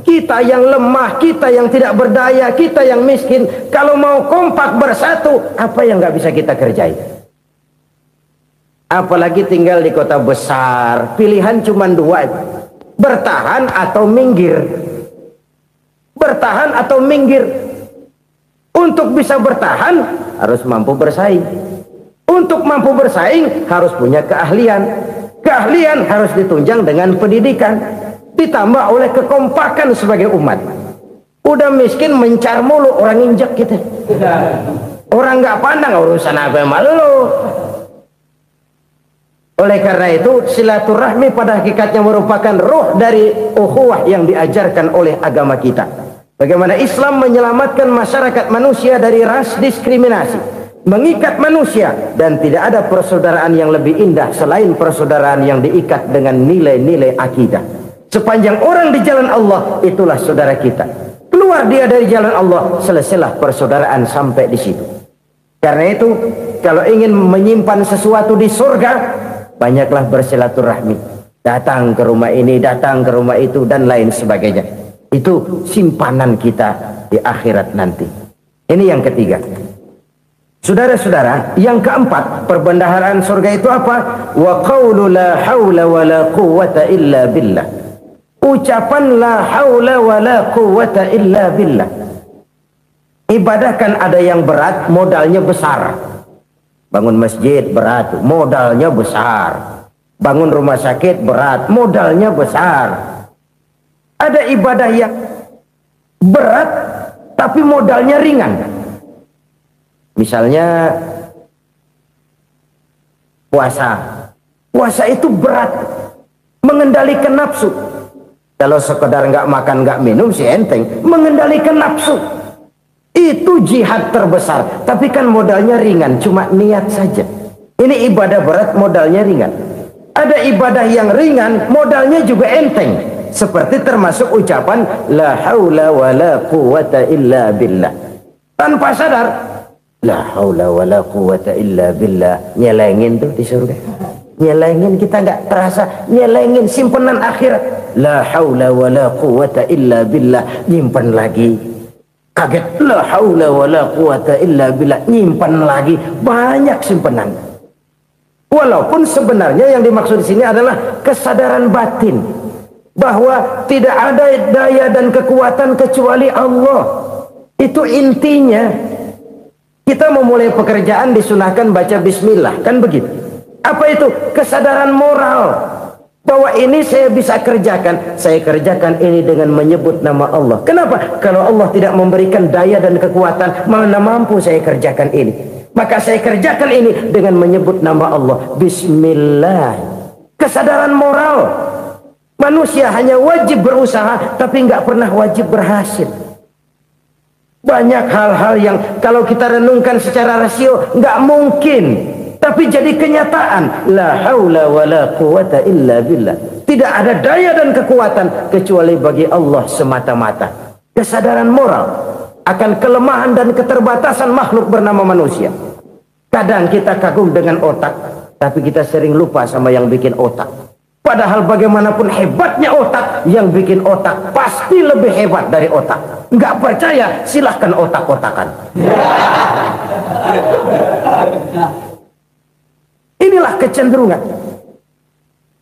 Kita yang lemah, kita yang tidak berdaya, kita yang miskin, kalau mau kompak bersatu, apa yang nggak bisa kita kerjain? Apalagi tinggal di kota besar, pilihan cuma 2. Bertahan atau minggir. Bertahan atau minggir. Untuk bisa bertahan harus mampu bersaing. Untuk mampu bersaing harus punya keahlian. Keahlian harus ditunjang dengan pendidikan, ditambah oleh kekompakan sebagai umat. Udah miskin mencar mulu, orang injak kita. Orang nggak pandang urusan apa malu. Oleh karena itu silaturahmi pada hakikatnya merupakan roh dari ukhuwah yang diajarkan oleh agama kita. Bagaimana Islam menyelamatkan masyarakat manusia dari ras diskriminasi, mengikat manusia, dan tidak ada persaudaraan yang lebih indah selain persaudaraan yang diikat dengan nilai-nilai akidah. Sepanjang orang di jalan Allah, itulah saudara kita. Keluar dia dari jalan Allah, selesailah persaudaraan sampai di situ. Karena itu kalau ingin menyimpan sesuatu di surga, banyaklah bersilaturahmi. Datang ke rumah ini, datang ke rumah itu, dan lain sebagainya. Itu simpanan kita di akhirat nanti. Ini yang ketiga. Saudara-saudara, yang keempat, perbendaharaan surga itu apa? Wa qawlu la hawla wa la quwwata illa billah. Ucapan la hawla wa la quwwata illa billah. Ibadah kan ada yang berat, modalnya besar. Bangun masjid berat, modalnya besar. Bangun rumah sakit berat, modalnya besar. Ada ibadah yang berat tapi modalnya ringan. Misalnya puasa. Puasa itu berat, mengendalikan nafsu. Kalau sekedar nggak makan nggak minum sih enteng, mengendalikan nafsu. Itu jihad terbesar, tapi kan modalnya ringan, cuma niat saja. Ini ibadah berat, modalnya ringan. Ada ibadah yang ringan, modalnya juga enteng. Seperti termasuk ucapan la haula wa la quwwata illa billah. Tanpa sadar, la haula wa la quwwata illa billah. Nyelengin tuh di surga. Nyelengin, kita nggak terasa, nyelengin simpenan akhirat. La haula wa la quwwata illa billah, nyimpen lagi. Kaget, la haula wa la quwata illa billah, nyimpan lagi, banyak simpanan. Walaupun sebenarnya yang dimaksud di sini adalah kesadaran batin bahwa tidak ada daya dan kekuatan kecuali Allah. Itu intinya. Kita memulai pekerjaan disunahkan baca bismillah, kan begitu. Apa itu? Kesadaran moral Bahwa ini saya bisa kerjakan. Saya kerjakan ini dengan menyebut nama Allah. Kenapa? Kalau Allah tidak memberikan daya dan kekuatan, mana mampu saya kerjakan ini. Maka saya kerjakan ini dengan menyebut nama Allah. Bismillah. Kesadaran moral. Manusia hanya wajib berusaha, tapi nggak pernah wajib berhasil. Banyak hal-hal yang kalau kita renungkan secara rasio nggak mungkin, tapi jadi kenyataan. La haula wala quwata illa billah. Tidak ada daya dan kekuatan kecuali bagi Allah semata-mata. Kesadaran moral akan kelemahan dan keterbatasan makhluk bernama manusia. Kadang kita kagum dengan otak, tapi kita sering lupa sama yang bikin otak. Padahal bagaimanapun hebatnya otak, yang bikin otak pasti lebih hebat dari otak. Nggak percaya, silahkan otak-otakan. Inilah kecenderungan.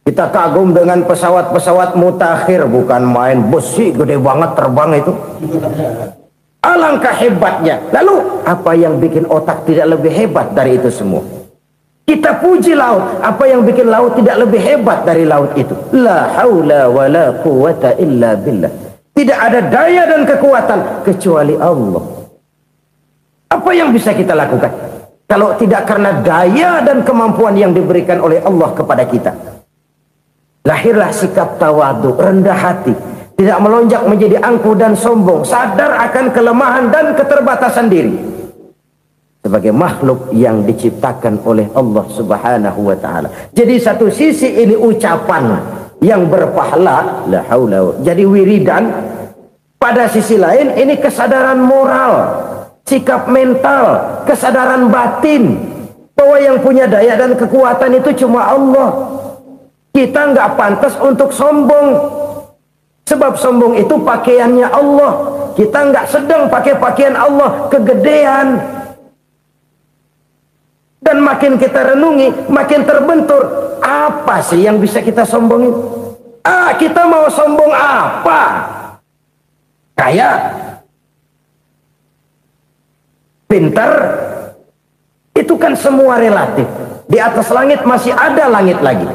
Kita kagum dengan pesawat-pesawat mutakhir, bukan main, besi gede banget terbang itu. Alangkah hebatnya. Lalu apa yang bikin otak tidak lebih hebat dari itu semua? Kita puji laut. Apa yang bikin laut tidak lebih hebat dari laut itu? La haula wa la quwata illa billah. Tidak ada daya dan kekuatan kecuali Allah. Apa yang bisa kita lakukan kalau tidak karena daya dan kemampuan yang diberikan oleh Allah kepada kita? Lahirlah sikap tawadu, rendah hati, tidak melonjak menjadi angkuh dan sombong, sadar akan kelemahan dan keterbatasan diri sebagai makhluk yang diciptakan oleh Allah Subhanahu wa taala. Jadi satu sisi ini ucapan yang berpahala, la haula, jadi wiridan. Pada sisi lain ini kesadaran moral, sikap mental, kesadaran batin bahwa yang punya daya dan kekuatan itu cuma Allah. Kita nggak pantas untuk sombong, sebab sombong itu pakaiannya Allah. Kita nggak sedang pakai pakaian Allah, kegedean. Dan makin kita renungi, makin terbentur. Apa sih yang bisa kita sombongin? Kita mau sombong apa? Kaya? Pintar? Itu kan semua relatif. Di atas langit masih ada langit lagi.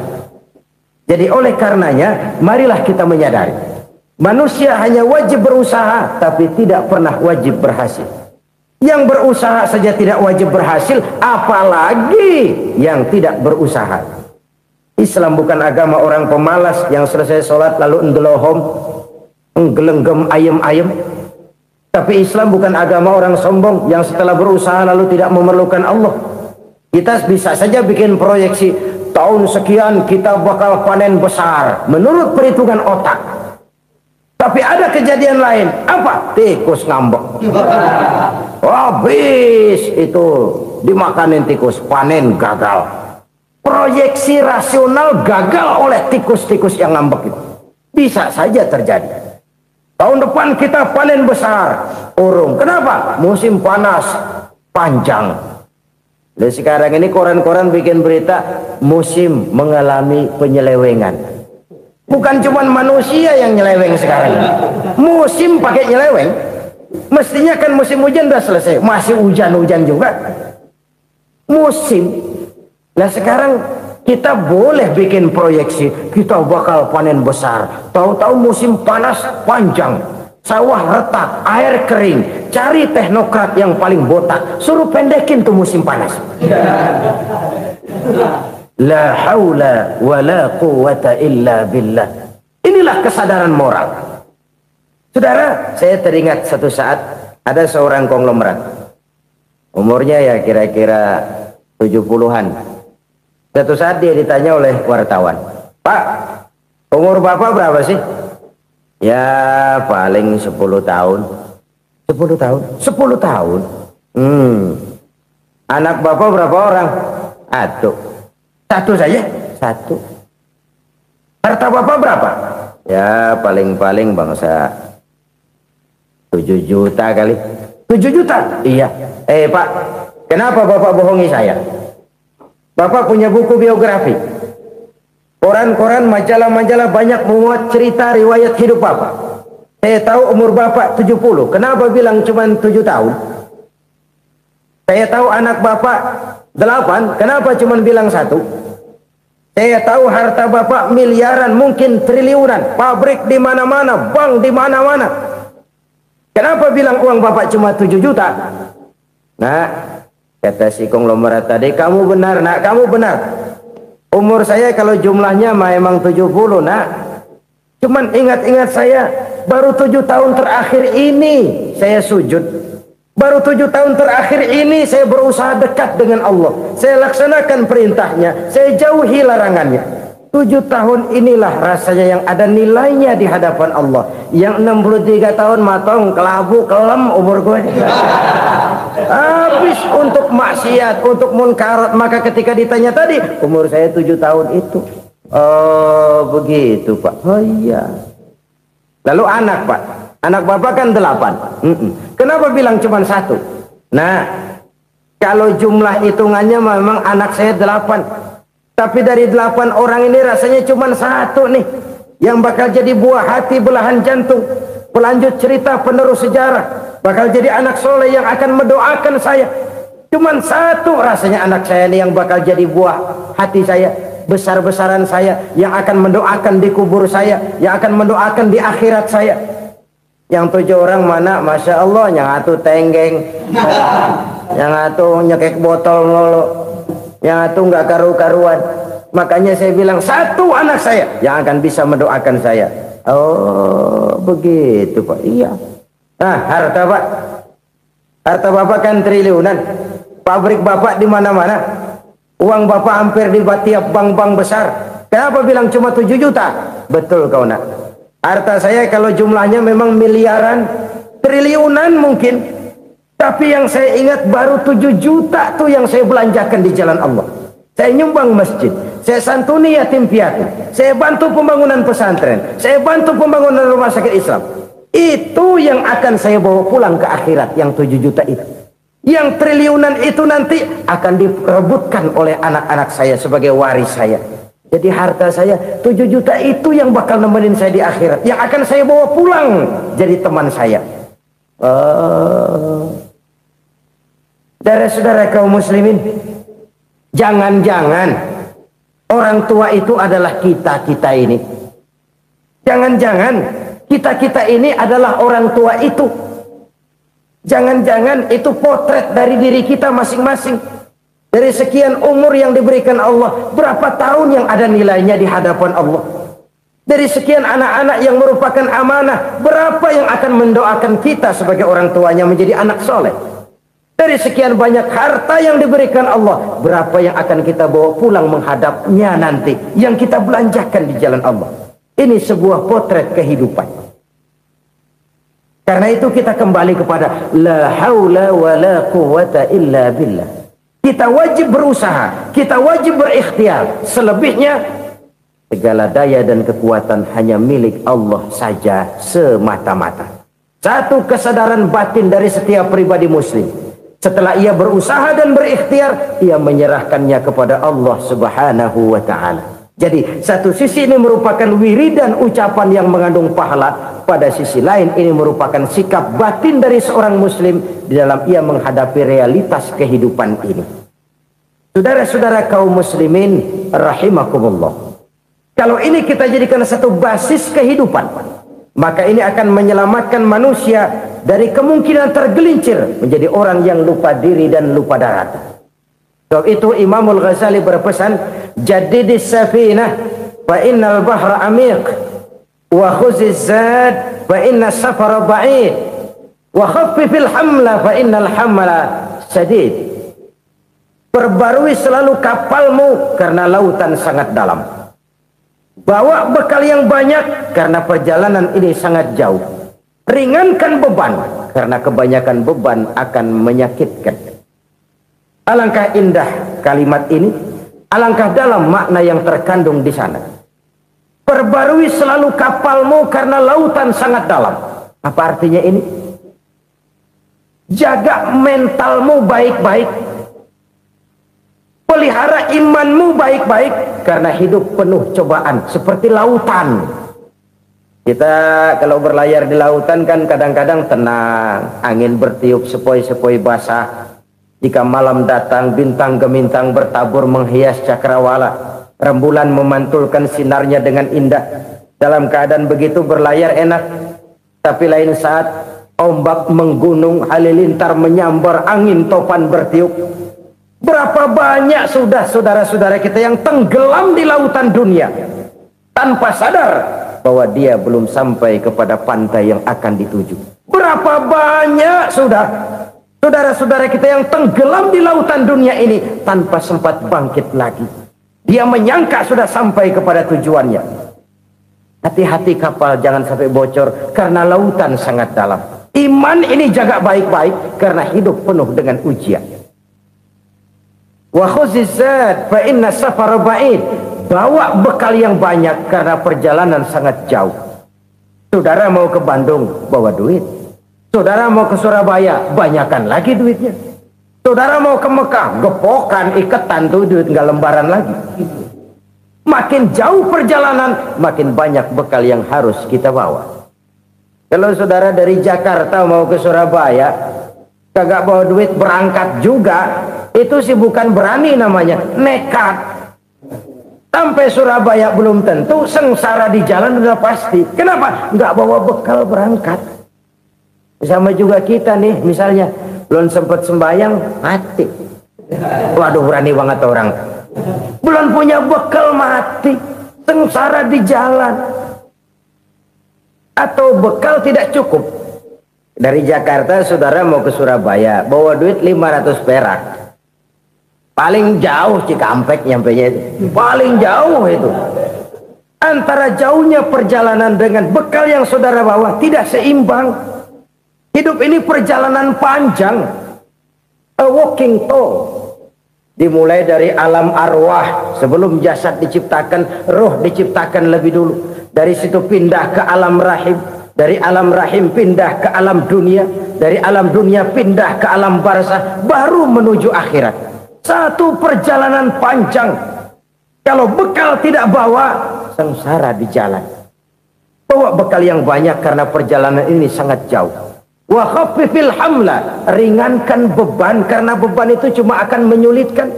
Jadi oleh karenanya, marilah kita menyadari. Manusia hanya wajib berusaha, tapi tidak pernah wajib berhasil. Yang berusaha saja tidak wajib berhasil, apalagi yang tidak berusaha. Islam bukan agama orang pemalas yang selesai sholat lalu ngelohom, nggelenggem ayem-ayem. Tapi Islam bukan agama orang sombong yang setelah berusaha lalu tidak memerlukan Allah. Kita bisa saja bikin proyeksi, tahun sekian kita bakal panen besar menurut perhitungan otak. Tapi ada kejadian lain. Apa? Tikus ngambek. Habis itu dimakanin tikus, panen gagal. Proyeksi rasional gagal oleh tikus-tikus yang ngambek itu. Bisa saja terjadi. Tahun depan kita panen besar, urung. Kenapa? Musim panas panjang. Dan sekarang ini koran-koran bikin berita musim mengalami penyelewengan. Bukan cuma manusia yang nyeleweng sekarang. Musim pakai nyeleweng. Mestinya kan musim hujan udah selesai, masih hujan-hujan juga. Musim. Nah sekarang kita boleh bikin proyeksi, kita bakal panen besar. Tahu-tahu musim panas panjang, sawah retak, air kering. Cari teknokrat yang paling botak, suruh pendekin tuh musim panas. La haula wa la quwata illa billah. Inilah kesadaran moral. Saudara, saya teringat satu saat ada seorang konglomerat. Umurnya ya kira-kira 70-an. Satu saat dia ditanya oleh wartawan, "Pak, umur Bapak berapa sih?" "Ya paling 10 tahun." 10 tahun? 10 tahun? Anak Bapak berapa orang? Satu saja? Satu. Harta Bapak berapa? Ya paling-paling bangsa 7 juta kali. 7 juta? Iya. Pak, kenapa Bapak bohongi saya? Bapak punya buku biografi. Koran-koran, majalah-majalah banyak memuat cerita riwayat hidup Bapak. Saya tahu umur Bapak 70. Kenapa bilang cuma 7 tahun? Saya tahu anak Bapak 8. Kenapa cuma bilang 1? Saya tahu harta bapak miliaran, mungkin triliunan, pabrik di mana-mana, bank di mana-mana. Kenapa bilang uang bapak cuma 7 juta? Nah, kata si konglomerat tadi, kamu benar nak, kamu benar. Umur saya kalau jumlahnya memang 70 nak. Cuman ingat-ingat saya, baru 7 tahun terakhir ini saya sujud. Baru 7 tahun terakhir ini saya berusaha dekat dengan Allah. Saya laksanakan perintahnya, saya jauhi larangannya. 7 tahun inilah rasanya yang ada nilainya di hadapan Allah. Yang 63 tahun matong, kelabu, kelem umur gue. Habis untuk maksiat, untuk munkarat. Maka ketika ditanya tadi, umur saya 7 tahun itu. Oh begitu Pak. Oh iya. Lalu anak Pak, anak bapak kan 8. Kenapa bilang cuma 1? Nah, kalau jumlah hitungannya memang anak saya 8. Tapi dari 8 orang ini rasanya cuma 1 nih yang bakal jadi buah hati, belahan jantung, pelanjut cerita, penerus sejarah, bakal jadi anak soleh yang akan mendoakan saya. Cuma 1 rasanya anak saya nih yang bakal jadi buah hati saya, besar-besaran saya, yang akan mendoakan di kubur saya, yang akan mendoakan di akhirat saya. Yang 7 orang mana, Masya Allah, yang 1 tenggeng, yang 1 nyekek botol mulu, yang 1 nggak karu-karuan. Makanya saya bilang 1 anak saya yang akan bisa mendoakan saya. Oh begitu Pak. Iya. Nah harta Pak, harta bapak kan triliunan, pabrik bapak di mana-mana, uang bapak hampir di tiap bank-bank besar. Kenapa bilang cuma 7 juta? Betul kau nak. Harta saya kalau jumlahnya memang miliaran, triliunan mungkin. Tapi yang saya ingat baru 7 juta tuh yang saya belanjakan di jalan Allah. Saya nyumbang masjid, saya santuni yatim piatu, saya bantu pembangunan pesantren, saya bantu pembangunan rumah sakit Islam. Itu yang akan saya bawa pulang ke akhirat, yang 7 juta itu. Yang triliunan itu nanti akan diperebutkan oleh anak-anak saya sebagai waris saya. Jadi harta saya 7 juta itu yang bakal nemenin saya di akhirat, yang akan saya bawa pulang jadi teman saya. Saudara-saudara kaum muslimin, jangan-jangan orang tua itu adalah kita-kita ini. Jangan-jangan kita-kita ini adalah orang tua itu. Jangan-jangan itu potret dari diri kita masing-masing. Dari sekian umur yang diberikan Allah, berapa tahun yang ada nilainya di hadapan Allah? Dari sekian anak-anak yang merupakan amanah, berapa yang akan mendoakan kita sebagai orang tuanya menjadi anak soleh? Dari sekian banyak harta yang diberikan Allah, berapa yang akan kita bawa pulang menghadapnya nanti, yang kita belanjakan di jalan Allah? Ini sebuah potret kehidupan. Karena itu kita kembali kepada la haula wa la quwata illa billah. Kita wajib berusaha, kita wajib berikhtiar. Selebihnya segala daya dan kekuatan hanya milik Allah saja semata-mata. Satu kesadaran batin dari setiap pribadi muslim. Setelah ia berusaha dan berikhtiar, ia menyerahkannya kepada Allah Subhanahu wa ta'ala. Jadi satu sisi ini merupakan wiridan ucapan yang mengandung pahala, pada sisi lain ini merupakan sikap batin dari seorang muslim di dalam ia menghadapi realitas kehidupan ini. Saudara-saudara kaum muslimin rahimakumullah, kalau ini kita jadikan satu basis kehidupan, maka ini akan menyelamatkan manusia dari kemungkinan tergelincir menjadi orang yang lupa diri dan lupa darat. Sebab itu Imamul Ghazali berpesan, jadidis safinah fa innal bahra amiq, wa khuziz zad fa inna safara ba'id, wa khaffifil hamla fa innal hamla sadid. Perbarui selalu kapalmu karena lautan sangat dalam. Bawa bekal yang banyak karena perjalanan ini sangat jauh. Ringankan beban karena kebanyakan beban akan menyakitkan. Alangkah indah kalimat ini, alangkah dalam makna yang terkandung di sana. Perbarui selalu kapalmu karena lautan sangat dalam. Apa artinya ini? Jaga mentalmu baik-baik. Pelihara imanmu baik-baik karena hidup penuh cobaan seperti lautan. Kita kalau berlayar di lautan kan kadang-kadang tenang, angin bertiup sepoi-sepoi basah. Jika malam datang bintang gemintang bertabur menghias cakrawala. Rembulan memantulkan sinarnya dengan indah. Dalam keadaan begitu berlayar enak. Tapi lain saat ombak menggunung, halilintar menyambar, angin topan bertiup. Berapa banyak sudah saudara-saudara kita yang tenggelam di lautan dunia tanpa sadar bahwa dia belum sampai kepada pantai yang akan dituju. Berapa banyak sudah saudara-saudara kita yang tenggelam di lautan dunia ini tanpa sempat bangkit lagi. Dia menyangka sudah sampai kepada tujuannya. Hati-hati kapal jangan sampai bocor karena lautan sangat dalam. Iman ini jaga baik-baik karena hidup penuh dengan ujian. Wa khuzizat fa inna safara ba'id. Bawa bekal yang banyak karena perjalanan sangat jauh. Saudara mau ke Bandung, bawa duit. Saudara mau ke Surabaya, banyakan lagi duitnya. Saudara mau ke Mekah, gepokan, iketan tuh duit nggak lembaran lagi. Makin jauh perjalanan, makin banyak bekal yang harus kita bawa. Kalau saudara dari Jakarta mau ke Surabaya, kagak bawa duit berangkat juga, itu sih bukan berani namanya, nekat. Sampai Surabaya belum tentu, sengsara di jalan udah pasti. Kenapa? Nggak bawa bekal berangkat. Sama juga kita nih, misalnya belum sempat sembahyang, mati. Waduh, berani banget orang. Belum punya bekal, mati. Sengsara di jalan. Atau bekal tidak cukup. Dari Jakarta saudara mau ke Surabaya, bawa duit 500 perak. Paling jauh Cikampek nyampenya itu. Paling jauh itu. Antara jauhnya perjalanan dengan bekal yang saudara bawa tidak seimbang. Hidup ini perjalanan panjang. A walking tour. Dimulai dari alam arwah. Sebelum jasad diciptakan, roh diciptakan lebih dulu. Dari situ pindah ke alam rahim. Dari alam rahim pindah ke alam dunia. Dari alam dunia pindah ke alam barzah. Baru menuju akhirat. Satu perjalanan panjang. Kalau bekal tidak bawa, sengsara di jalan. Bawa bekal yang banyak karena perjalanan ini sangat jauh. Wa khaffifil hamla, ringankan beban karena beban itu cuma akan menyulitkan.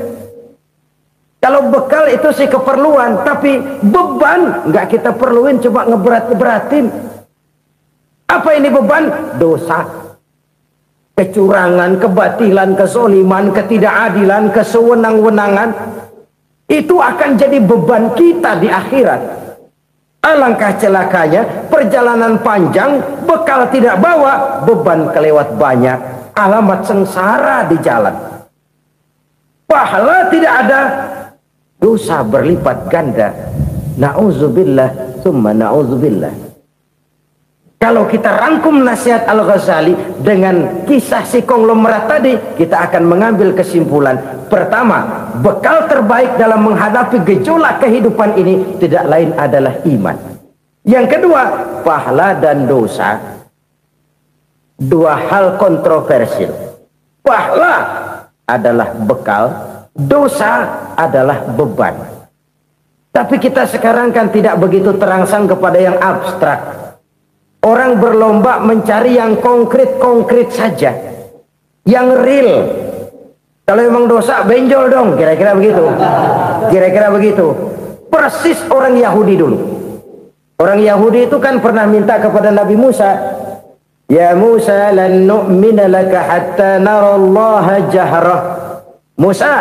Kalau bekal itu sih keperluan, tapi beban nggak kita perluin, cuma ngeberat-beratin. Apa ini beban? Dosa, kecurangan, kebatilan, kesoliman, ketidakadilan, kesewenang-wenangan. Itu akan jadi beban kita di akhirat. Alangkah celakanya, perjalanan panjang, bekal tidak bawa, beban kelewat banyak, alamat sengsara di jalan. Pahala tidak ada, dosa berlipat ganda. Na'udzubillah, summa na'udzubillah. Kalau kita rangkum nasihat Al-Ghazali dengan kisah si konglomerat tadi, kita akan mengambil kesimpulan. Pertama, bekal terbaik dalam menghadapi gejolak kehidupan ini tidak lain adalah iman. Yang kedua, pahala dan dosa. Dua hal kontroversial. Pahala adalah bekal, dosa adalah beban. Tapi kita sekarang kan tidak begitu terangsang kepada yang abstrak. Orang berlomba mencari yang konkret-konkret saja. Yang real. Kalau memang dosa, benjol dong. Kira-kira begitu. Kira-kira begitu. Persis orang Yahudi dulu. Orang Yahudi itu kan pernah minta kepada Nabi Musa. Ya Musa, lan nu'mina laka hatta narallaha jahrah. Musa,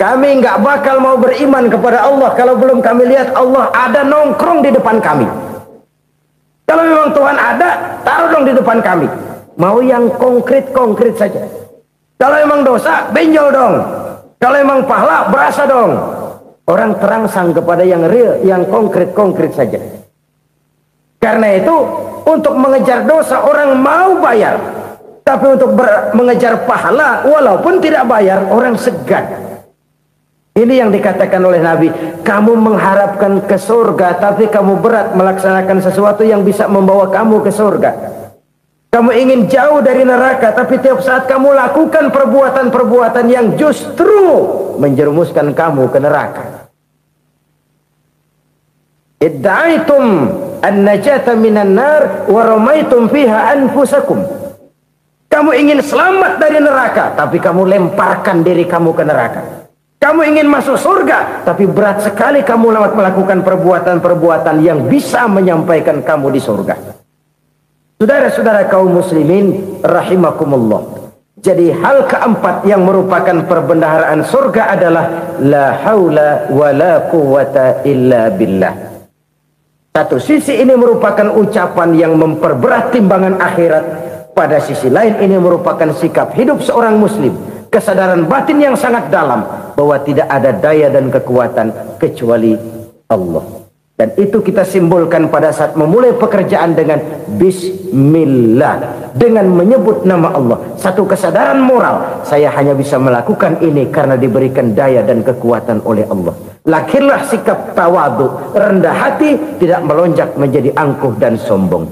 kami nggak bakal mau beriman kepada Allah kalau belum kami lihat Allah ada nongkrong di depan kami. Kalau memang Tuhan ada, taruh dong di depan kami. Mau yang konkret-konkret saja. Kalau memang dosa, benjol dong. Kalau memang pahala, berasa dong. Orang terangsang kepada yang real, yang konkret-konkret saja. Karena itu, untuk mengejar dosa, orang mau bayar. Tapi untuk mengejar pahala, walaupun tidak bayar, orang segan. Ini yang dikatakan oleh Nabi, kamu mengharapkan ke surga, tapi kamu berat melaksanakan sesuatu yang bisa membawa kamu ke surga. Kamu ingin jauh dari neraka, tapi tiap saat kamu lakukan perbuatan-perbuatan yang justru menjerumuskan kamu ke neraka. Idda'aitum an-najata minan nar wa ramaitum fiha anfusakum. Kamu ingin selamat dari neraka, tapi kamu lemparkan diri kamu ke neraka. Kamu ingin masuk surga, tapi berat sekali kamu melakukan perbuatan-perbuatan yang bisa menyampaikan kamu di surga. Saudara-saudara kaum muslimin rahimakumullah. Jadi hal keempat yang merupakan perbendaharaan surga adalah la haula wa la quwwata illa billah. Satu sisi ini merupakan ucapan yang memperberat timbangan akhirat. Pada sisi lain ini merupakan sikap hidup seorang muslim. Kesadaran batin yang sangat dalam bahwa tidak ada daya dan kekuatan kecuali Allah. Dan itu kita simbolkan pada saat memulai pekerjaan dengan Bismillah, dengan menyebut nama Allah. Satu kesadaran moral, saya hanya bisa melakukan ini karena diberikan daya dan kekuatan oleh Allah. Lahirlah sikap tawadu, rendah hati, tidak melonjak menjadi angkuh dan sombong.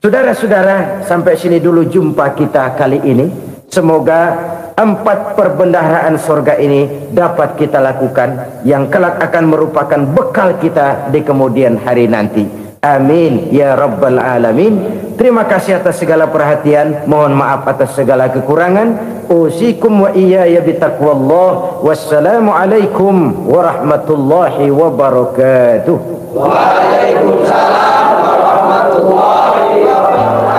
Saudara-saudara, sampai sini dulu jumpa kita kali ini. Semoga 4 perbendaharaan surga ini dapat kita lakukan, yang kelak akan merupakan bekal kita di kemudian hari nanti. Amin ya rabbal alamin. Terima kasih atas segala perhatian, mohon maaf atas segala kekurangan. Usikum wa iyaya bitaqwallah. Wassalamu alaikum warahmatullahi wabarakatuh. Waalaikumsalam warahmatullahi wabarakatuh.